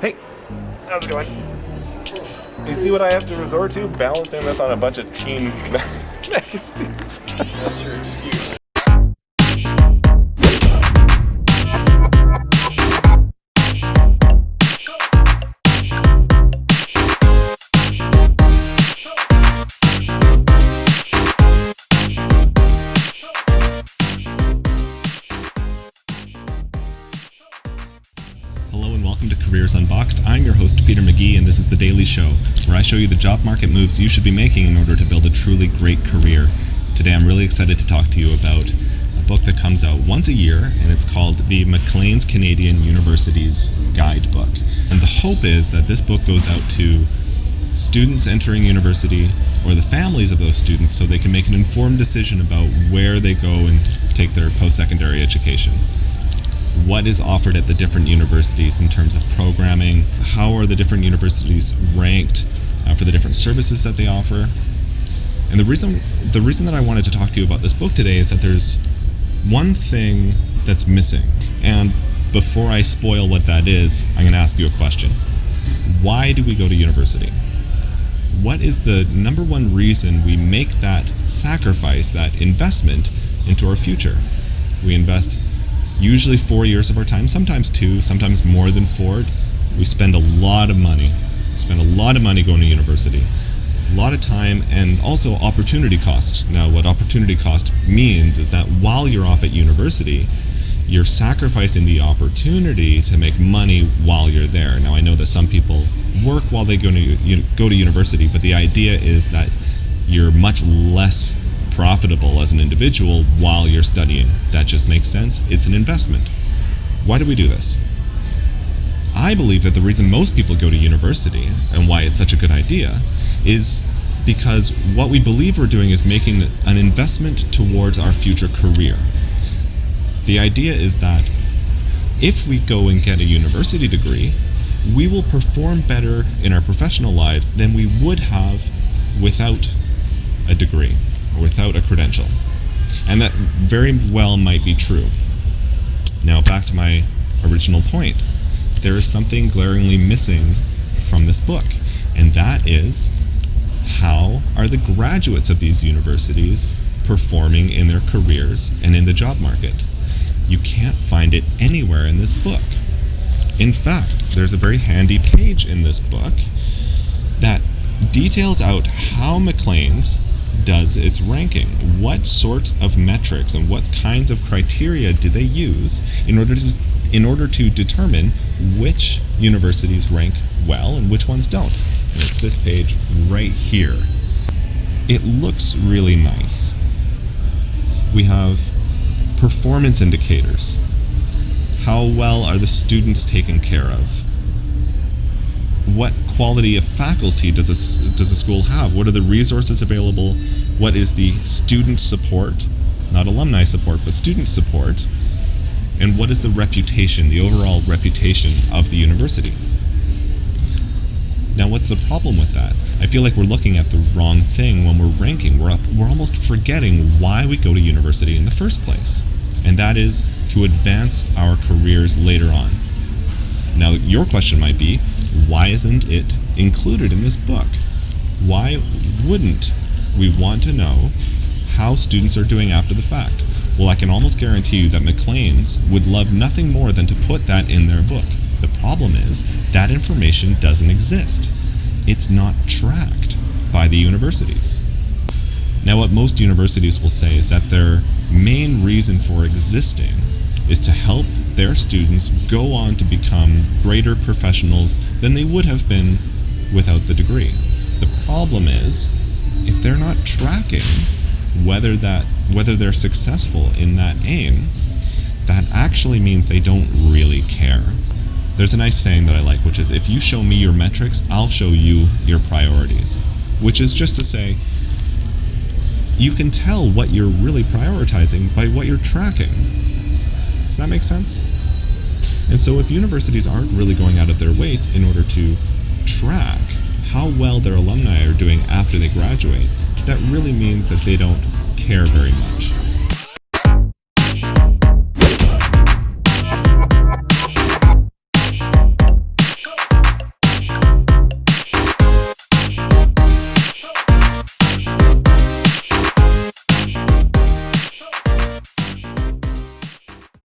Hey, how's it going? You see what I have to resort to? Balancing this on a bunch of teen magazines. That's your excuse. Hello and welcome to Careers Unboxed. I'm your host, Peter McGee, and this is the daily show where I show you the job market moves you should be making in order to build a truly great career. Today I'm really excited to talk to you about a book that comes out once a year, and it's called the Maclean's Canadian University's Guidebook. And the hope is that this book goes out to students entering university or the families of those students so they can make an informed decision about where they go and take their post-secondary education. What is offered at the different universities in terms of programming? How are the different universities ranked for the different services that they offer? And the reason that I wanted to talk to you about this book today is that there's one thing that's missing. And before I spoil what that is, I'm going to ask you a question. Why do we go to university? What is the number one reason we make that sacrifice, that investment into our future? We invest usually 4 years of our time, sometimes 2, sometimes more than 4. We spend a lot of money. Going to university. A lot of time and also opportunity cost. Now, what opportunity cost means is that while you're off at university, you're sacrificing the opportunity to make money while you're there. Now, I know that some people work while they go to university, but the idea is that you're much less profitable as an individual while you're studying. That just makes sense. It's an investment. Why do we do this? I believe that the reason most people go to university and why it's such a good idea is because what we believe we're doing is making an investment towards our future career. The idea is that if we go and get a university degree, we will perform better in our professional lives than we would have without a degree or without a credential. And that very well might be true. Now, back to my original point. There is something glaringly missing from this book, and that is how are the graduates of these universities performing in their careers and in the job market? You can't find it anywhere in this book. In fact, there's a very handy page in this book that details out how Maclean's does its ranking. What sorts of metrics and what kinds of criteria do they use in order to determine which universities rank well and which ones don't? And it's this page right here. It looks really nice. We have performance indicators. How well are the students taken care of? What quality of faculty does a school have? What are the resources available? What is the student support? Not alumni support, but student support. And what is the reputation, the overall reputation of the university? Now, what's the problem with that? I feel like we're looking at the wrong thing when we're ranking. We're almost forgetting why we go to university in the first place. And that is to advance our careers later on. Now, your question might be, why isn't it included in this book? Why wouldn't we want to know how students are doing after the fact? Well, I can almost guarantee you that Maclean's would love nothing more than to put that in their book. The problem is that information doesn't exist. It's not tracked by the universities. Now, what most universities will say is that their main reason for existing is to help their students go on to become greater professionals than they would have been without the degree. The problem is, if they're not tracking whether they're successful in that aim, that actually means they don't really care. There's a nice saying that I like, which is, if you show me your metrics, I'll show you your priorities. Which is just to say, you can tell what you're really prioritizing by what you're tracking. Does that make sense? And so if universities aren't really going out of their way in order to track how well their alumni are doing after they graduate, that really means that they don't care very much.